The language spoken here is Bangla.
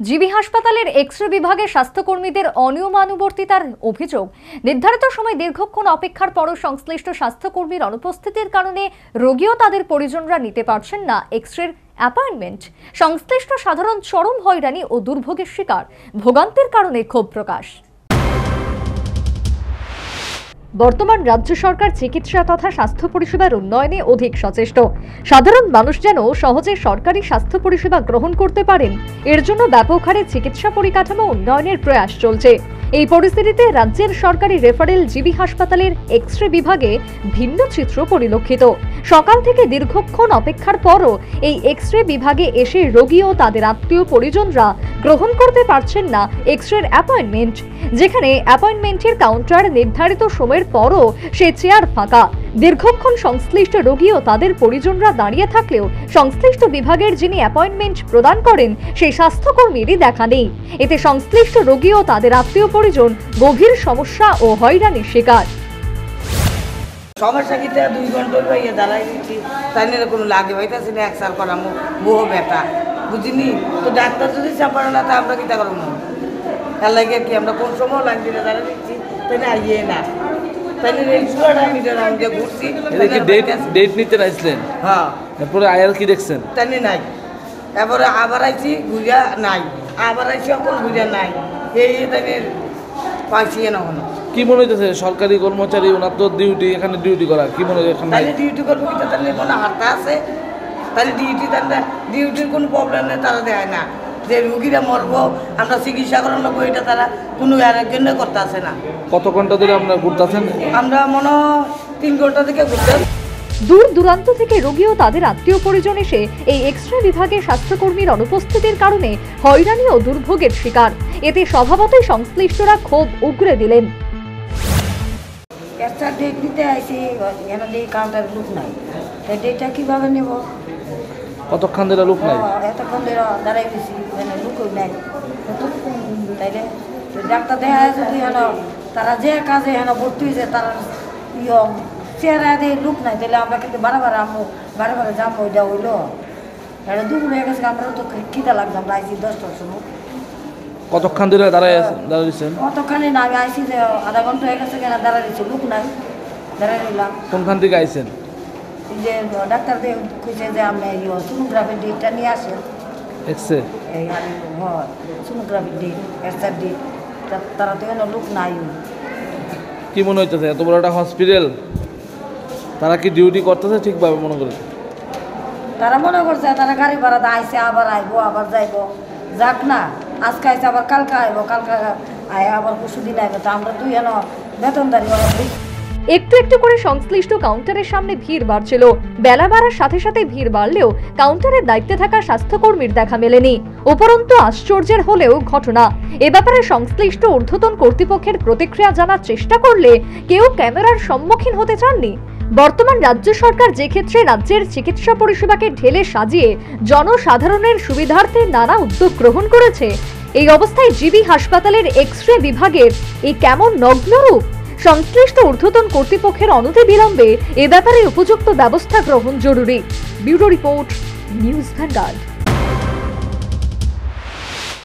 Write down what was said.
জিবি হাসপাতালের এক্স-রে বিভাগে স্বাস্থ্যকর্মীদের অনিয়মানুবর্তিতার অভিযোগ। নির্ধারিত সময় দীর্ঘক্ষণ অপেক্ষার পরও সংশ্লিষ্ট স্বাস্থ্যকর্মীর অনুপস্থিতির কারণে রোগী ও তাদের পরিজনরা নিতে পারছেন না এক্স-রের অ্যাপয়েন্টমেন্ট। সংশ্লিষ্ট সাধারণ চরম হয়রানি ও দুর্ভোগের শিকার, ভোগান্তির কারণে ক্ষোভ প্রকাশ। বর্তমান রাজ্য সরকার চিকিৎসা তথা স্বাস্থ্য পরিষেবার উন্নয়নে অধিক সচেষ্ট। সাধারণ মানুষ যেন সহজে সরকারি স্বাস্থ্য পরিষেবা গ্রহণ করতে পারেন, এর জন্য ব্যাপক হারে চিকিৎসা পরিকাঠামো উন্নয়নের প্রয়াস চলছে। এই পরিস্থিতিতে রাজ্যের সরকারি রেফারেল জিবি হাসপাতালের এক্স-রে বিভাগে ভিন্ন চিত্র পরিলক্ষিত। সকাল থেকে দীর্ঘক্ষণ অপেক্ষার পরও এই এক্স-রে বিভাগে এসে রোগী ও তাদের আত্মীয় পরিজনরা গ্রহণ করতে পারছেন না এক্স-রের অ্যাপয়েন্টমেন্ট। যেখানে অ্যাপয়েন্টমেন্টের কাউন্টার নির্ধারিত সময়ের পরও সে চেয়ার ফাঁকা। দীর্ঘক্ষণ সংশ্লিষ্ট রোগী ও তাদের পরিজনরা দাঁড়িয়ে থাকলেও সংশ্লিষ্ট বিভাগের যিনি অ্যাপয়েন্টমেন্ট প্রদান করেন সেই স্বাস্থ্যকর্মীরই দেখা নেই। এতে সংশ্লিষ্ট রোগী ও তাদের আত্মীয় পরিজন গভীর সমস্যা ও হয়রানির শিকার। সমস্যা কিতে 2 ঘন্টা হইয়া দাঁড়াই দিচ্ছি, তাই না কোনো লাগে হইতাছে না, এক্সার করা বহু ব্যথা বুঝিনি। তো ডাক্তার যদি চাপারে না তা আমরা কিতা করবো? তার লাগে কি আমরা কোন সময় লাইন দিয়ে দাঁড়াই দিচ্ছি, তাই না আইয়ে না, তাই না রেগুলার আমি ঘুরছি। ডেট নিতে আসলেন? হ্যাঁ। এরপরে আয়ার কি দেখছেন? তাই নাই, এবারে আবার আইছি ঘুরিয়া নাই, আবার আইছি অকল ঘুরিয়া নাই, এই তাই পাইছি না। কি মনে হইতেছে সরকারি কর্মচারী ওনার তো ডিউটি, এখানে ডিউটি করা, কি মনে হয়? তাহলে ডিউটি করবো কি? তাহলে কোনো হারটা আছে? তাহলে ডিউটি, তাহলে ডিউটির কোনো প্রবলেম নেই, তারা দেয় না। যে রুগীরা মরবো, আমরা চিকিৎসা করানো লাগবো, এটা তারা কোনো আরেক জন্য করতে আসে না। কত ঘন্টা ধরে আপনারা ঘুরতেছেন? আমরা মনে 3 ঘন্টা থেকে ঘুরতে। দূর দূরান্ত থেকে রোগী ও তাদের আত্মীয় পরিজন এসে এই এক্স-রে বিভাগে স্বাস্থ্যকর্মীর অনুপস্থিতির কারণে হয়রানি ও দুর্ভোগের শিকার। এতে স্বভাবতই সংশ্লিষ্টরা ক্ষোভ উগরে দিলেন। ক্যান্সার ডেট নিতে আইসি, এখানে এই কাউন্টার লোক নাই, এই ডেটটা কীভাবে নেব? কতক্ষণ ধরে লোক নাই? এতক্ষণ ধরে দাঁড়াই গেছি, এখানে লোকই নাই, তাইলে ডাক্তার দেখা যদি হেন তারা যে কাজে হেন ভর্তি হয়েছে তারা চেহারা দিয়ে লোক নাই, তাহলে আমরা কিন্তু বারবার আমো বারবার যাবো, ওইটা হইলো এটা দুপুর হয়ে গেছে। আমরা তো খিদা লাগছে, আমরা আইসি 10টার সময়। কতক্ষণ ধরে দাঁড়াইছেন? কতক্ষণে না, আমি আইসি যে আধা ঘন্টা হয়ে গেছে, কেন দাঁড়াই দিচ্ছি, লোক নাই, দাঁড়াই নিলাম। কোনখান থেকে আইসেন? যে ডাক্তার দিয়ে কইছে যে আপনি সোনোগ্রাফির ডেটটা নিয়ে আসেন। এক্সরে? এই আমি হয় সোনোগ্রাফির ডেট, এক্সআর ডেট, তারা তো এনে লোক নাই। কি মনে হইতেছে এত বড় একটা হসপিটাল, তারা কি ডিউটি করতেছে ঠিকভাবে মনে করে? তারা মনে করছে তারা গাড়ি ভাড়া আইসে, আবার আইবো, আবার যাইবো, যাক না, আজকে আইসে আবার কালকে আইবো, কালকে আয় আবার পরশুদিন আইবো, তো আমরা তুই এনে বেতনদারি। একটু একটু করে সংশ্লিষ্ট কাউন্টারের সামনে ভিড় বাড়ছিল। বেলা বাড়ার সাথে সাথে ভিড় বাড়লেও কাউন্টারের দায়িত্বে থাকা স্বাস্থ্যকর্মীর দেখা মেলেনি। উপরন্তু আশ্চর্যের হলেও ঘটনা, এ ব্যাপারে সংশ্লিষ্ট ঊর্ধ্বতন কর্তৃপক্ষের প্রতিক্রিয়া জানার চেষ্টা করলে কেউ ক্যামেরার সম্মুখীন হতে চাননি। বর্তমান রাজ্য সরকার যে ক্ষেত্রে রাজ্যের চিকিৎসা পরিষেবাকে ঢেলে সাজিয়ে জনসাধারণের সুবিধার্থে নানা উদ্যোগ গ্রহণ করেছে, এই অবস্থায় জিবি হাসপাতালের এক্স-রে বিভাগের এই কেমন নগ্ন রূপ? সংশ্লিষ্ট ঊর্ধ্বতন কর্তৃপক্ষের অনতিবিলম্বে এ ব্যাপারে উপযুক্ত ব্যবস্থা গ্রহণ জরুরি। Bureau report, news vanguard.